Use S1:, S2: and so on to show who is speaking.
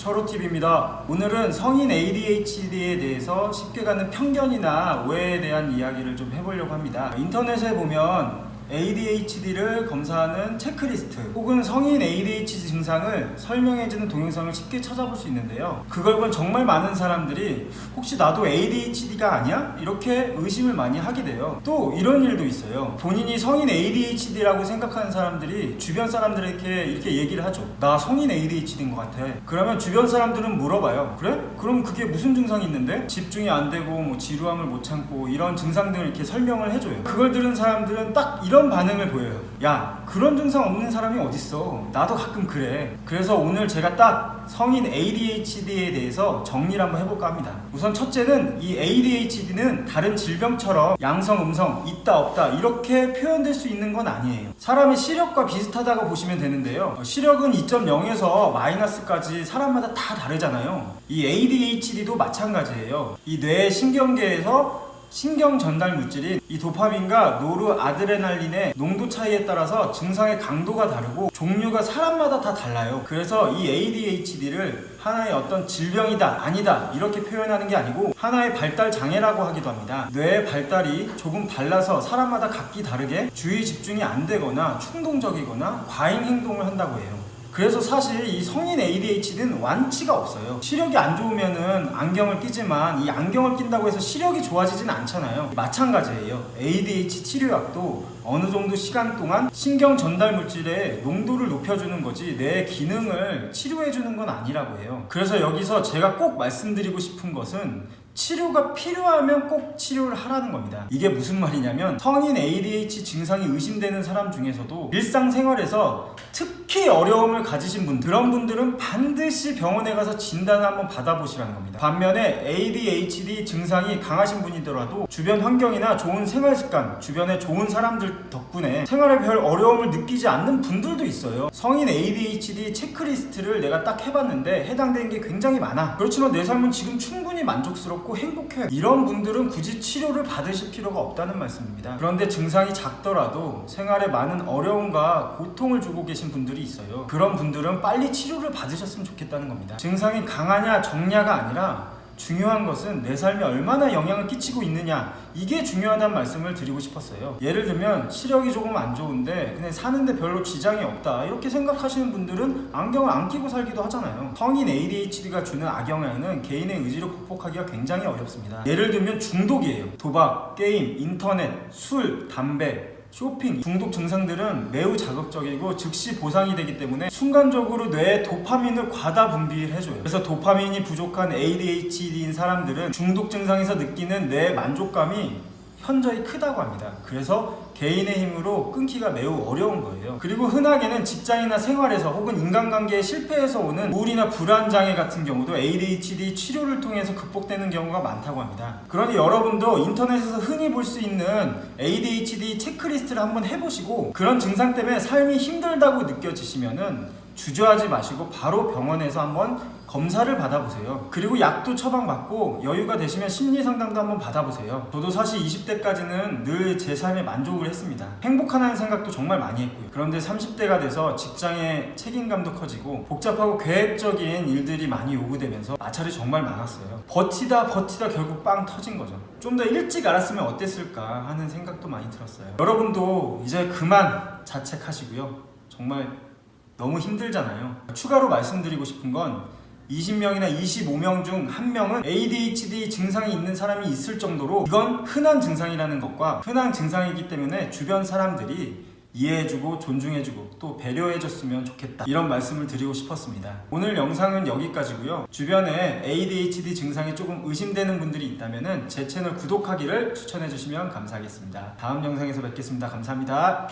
S1: 철호TV입니다. 오늘은 성인 ADHD에 대해서 쉽게 가는 편견이나 오해에 대한 이야기를 좀 해보려고 합니다. 인터넷에 보면 ADHD를 검사하는 체크리스트 혹은 성인 ADHD 증상을 설명해주는 동영상을 쉽게 찾아볼 수 있는데요. 그걸 본 정말 많은 사람들이 혹시 나도 ADHD가 아니야? 이렇게 의심을 많이 하게 돼요. 또 이런 일도 있어요. 본인이 성인 ADHD라고 생각하는 사람들이 주변 사람들에게 이렇게 얘기를 하죠. 나 성인 ADHD인 것 같아. 그러면 주변 사람들은 물어봐요. 그래? 그럼 그게 무슨 증상이 있는데? 집중이 안 되고 뭐 지루함을 못 참고 이런 증상들을 이렇게 설명을 해줘요. 그걸 들은 사람들은 딱 이런 반응을 보여요. 야, 그런 증상 없는 사람이 어딨어. 나도 가끔 그래. 그래서 오늘 제가 딱 성인 ADHD에 대해서 정리를 한번 해볼까 합니다. 우선 첫째는 이 ADHD는 다른 질병처럼 양성, 음성, 있다, 없다 이렇게 표현될 수 있는 건 아니에요. 사람의 시력과 비슷하다고 보시면 되는데요. 시력은 2.0에서 마이너스까지 사람마다 다 다르잖아요. 이 ADHD도 마찬가지예요. 이 뇌 신경계에서 신경 전달 물질인 이 도파민과 노르아드레날린의 농도 차이에 따라서 증상의 강도가 다르고 종류가 사람마다 다 달라요. 그래서 이 ADHD를 하나의 어떤 질병이다, 아니다 이렇게 표현하는 게 아니고 하나의 발달 장애라고 하기도 합니다. 뇌의 발달이 조금 달라서 사람마다 각기 다르게 주의 집중이 안 되거나 충동적이거나 과잉 행동을 한다고 해요. 그래서 사실 이 성인 ADHD는 완치가 없어요. 시력이 안 좋으면은 안경을 끼지만 이 안경을 낀다고 해서 시력이 좋아지진 않잖아요. 마찬가지예요. ADHD 치료약도 어느 정도 시간 동안 신경 전달 물질의 농도를 높여주는 거지 뇌의 기능을 치료해주는 건 아니라고 해요. 그래서 여기서 제가 꼭 말씀드리고 싶은 것은 치료가 필요하면 꼭 치료를 하라는 겁니다. 이게 무슨 말이냐면 성인 ADHD 증상이 의심되는 사람 중에서도 일상생활에서 특히 어려움을 가지신 분들, 그런 분들은 반드시 병원에 가서 진단을 한번 받아보시라는 겁니다. 반면에 ADHD 증상이 강하신 분이더라도 주변 환경이나 좋은 생활습관, 주변에 좋은 사람들 덕분에 생활에 별 어려움을 느끼지 않는 분들도 있어요. 성인 ADHD 체크리스트를 내가 딱 해봤는데 해당되는 게 굉장히 많아. 그렇지만 내 삶은 지금 충분히 만족스럽고 행복해요. 이런 분들은 굳이 치료를 받으실 필요가 없다는 말씀입니다. 그런데 증상이 작더라도 생활에 많은 어려움과 고통을 주고 계신 분들이 있어요. 그런 분들은 빨리 치료를 받으셨으면 좋겠다는 겁니다. 증상이 강하냐 적냐가 아니라 중요한 것은 내 삶에 얼마나 영향을 끼치고 있느냐, 이게 중요하다는 말씀을 드리고 싶었어요. 예를 들면 시력이 조금 안 좋은데 그냥 사는데 별로 지장이 없다 이렇게 생각하시는 분들은 안경을 안 끼고 살기도 하잖아요. 성인 ADHD가 주는 악영향은 개인의 의지로 극복하기가 굉장히 어렵습니다. 예를 들면 중독이에요. 도박, 게임, 인터넷, 술, 담배, 쇼핑, 중독 증상들은 매우 자극적이고 즉시 보상이 되기 때문에 순간적으로 뇌에 도파민을 과다 분비를 해줘요. 그래서 도파민이 부족한 ADHD인 사람들은 중독 증상에서 느끼는 뇌 만족감이 현저히 크다고 합니다. 그래서 개인의 힘으로 끊기가 매우 어려운 거예요. 그리고 흔하게는 직장이나 생활에서 혹은 인간관계의 실패에서 오는 우울이나 불안 장애 같은 경우도 ADHD 치료를 통해서 극복되는 경우가 많다고 합니다. 그러니 여러분도 인터넷에서 흔히 볼 수 있는 ADHD 체크리스트를 한번 해보시고 그런 증상 때문에 삶이 힘들다고 느껴지시면은 주저하지 마시고 바로 병원에서 한번 검사를 받아보세요. 그리고 약도 처방받고 여유가 되시면 심리상담도 한번 받아보세요. 저도 사실 20대까지는 늘 제 삶에 만족을 했습니다. 행복하다는 생각도 정말 많이 했고요. 그런데 30대가 돼서 직장의 책임감도 커지고 복잡하고 계획적인 일들이 많이 요구되면서 마찰이 정말 많았어요. 버티다 결국 빵 터진 거죠. 좀 더 일찍 알았으면 어땠을까 하는 생각도 많이 들었어요. 여러분도 이제 그만 자책하시고요. 정말 너무 힘들잖아요. 추가로 말씀드리고 싶은 건 20명이나 25명 중 1명은 ADHD 증상이 있는 사람이 있을 정도로 이건 흔한 증상이라는 것과 흔한 증상이기 때문에 주변 사람들이 이해해주고 존중해주고 또 배려해줬으면 좋겠다, 이런 말씀을 드리고 싶었습니다. 오늘 영상은 여기까지고요. 주변에 ADHD 증상이 조금 의심되는 분들이 있다면 제 채널 구독하기를 추천해주시면 감사하겠습니다. 다음 영상에서 뵙겠습니다. 감사합니다.